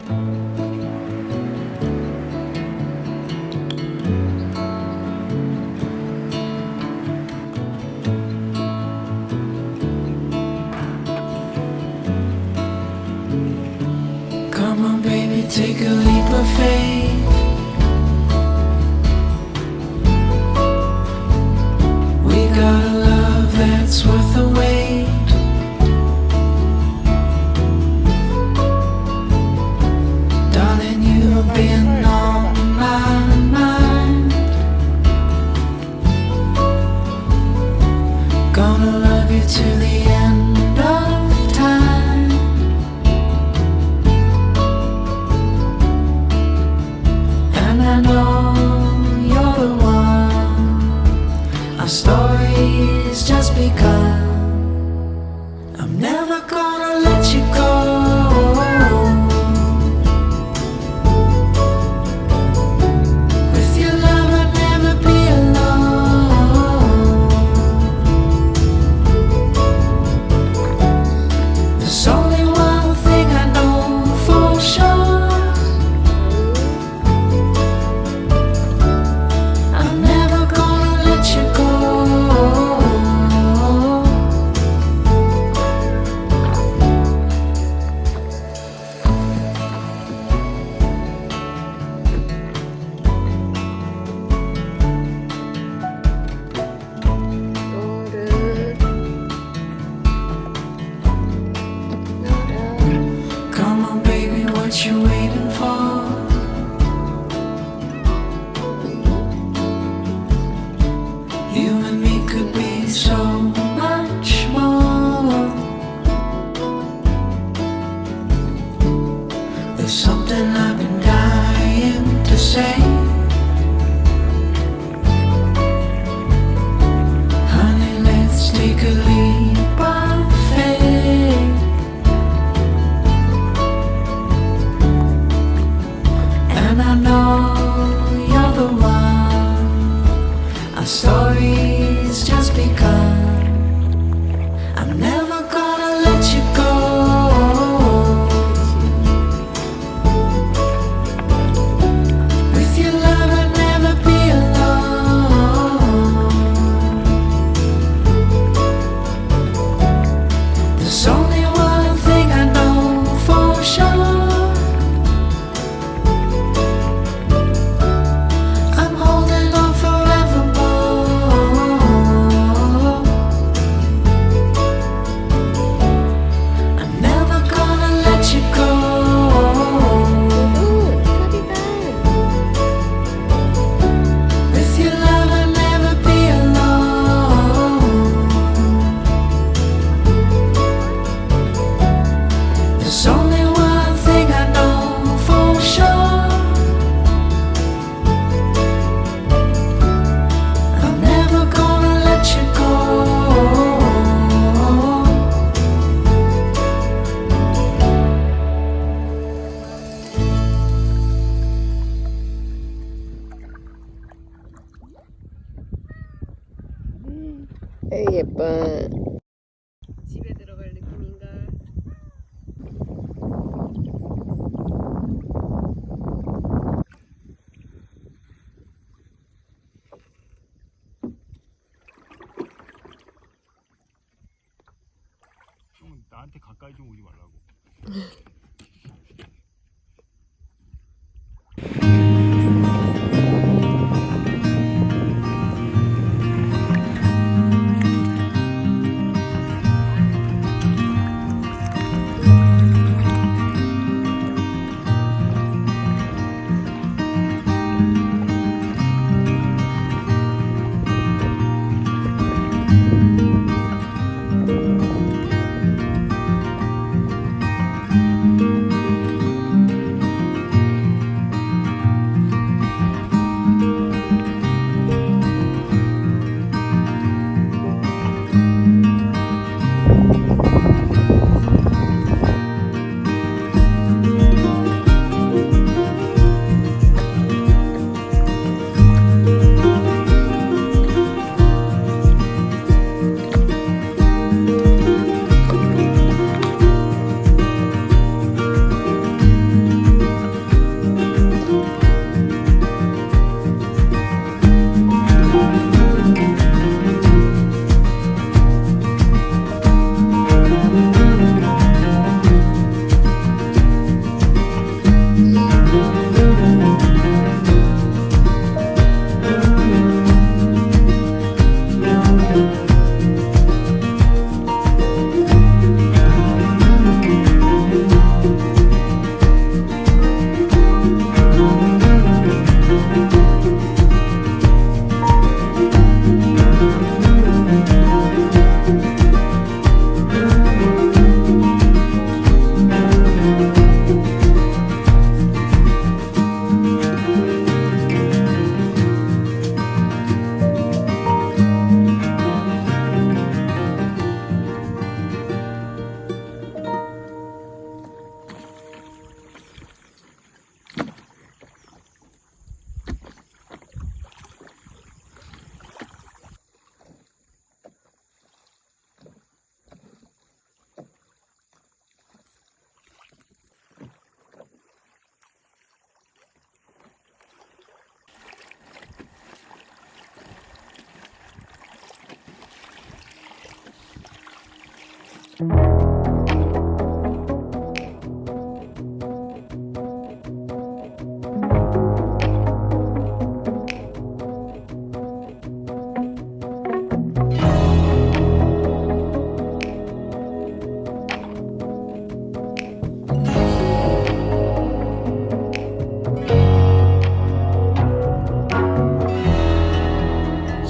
Come on, baby, take a leap of faith. We got a love that's worth the wait. Darling, you've been on my mind. Gonna love you till the end of time. And I know you're the one. Our story's just begun. I'm never gonna let you go. With your love I'll never be alone. There's only one thing I know for sure. I'm never gonna let you go. Come on, baby, what you waiting for? You and me could be so much more. There's something I've been dying to say. Honey, let's take a leap of faith. And I know you're the one. Our story's just begun. I'm never gonna let you go. With your love I'll never be alone. There's only one thing I know for sure. I'm holding on forevermore. I'm never gonna let you go. With your love I'll never be alone. There's only one thing I know for sure. I'm never gonna let you go. 에이 예뻐. 집에 들어갈 느낌인가? 형은 나한테 가까이 좀 오지 말라고.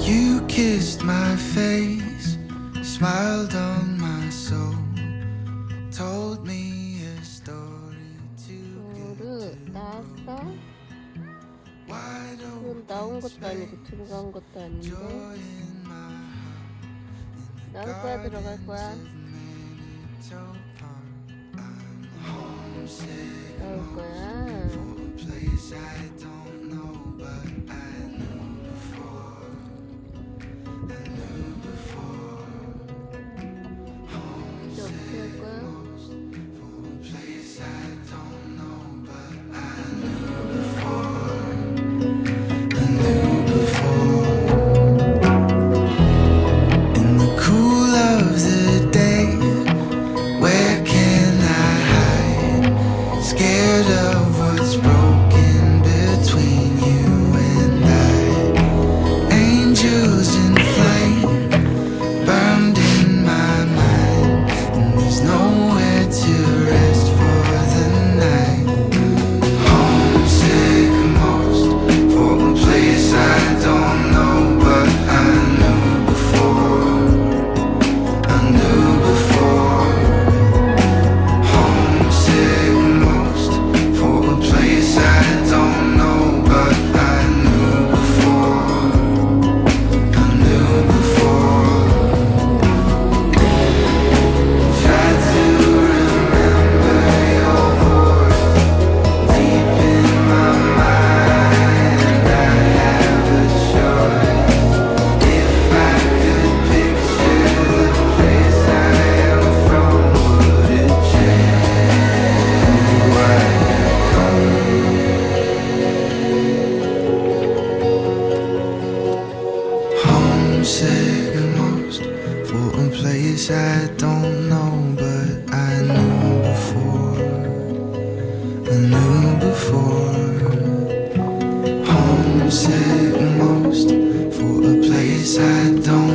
You kissed my face, smiled on my soul, told me a story to 루 나왔어? wide 룰 나온 것도 아니고 들어간 것도 아닌데 in my 나올 거야 들어갈 거야? 나올 거야. place I don't know, but I knew before. I knew before. 이제 어떻게 할 거야? For a place I don't know, but I knew before. I knew before. In the cool of the day, where can I hide? Scared of what's broken between you and I. Angels in flame burned in my mind, and there's nowhere to rest for the night. Homesick most for a place I don't know, but I knew before. I knew before. Homesick most for a place I don't know, but I knew before. I knew before. Tried to remember your voice deep in my mind. I have a choice. If I could picture the place I am from, would it change who I am? Homesick most for a place I don't know, but I knew before. I knew before. Homesick most for a place I don't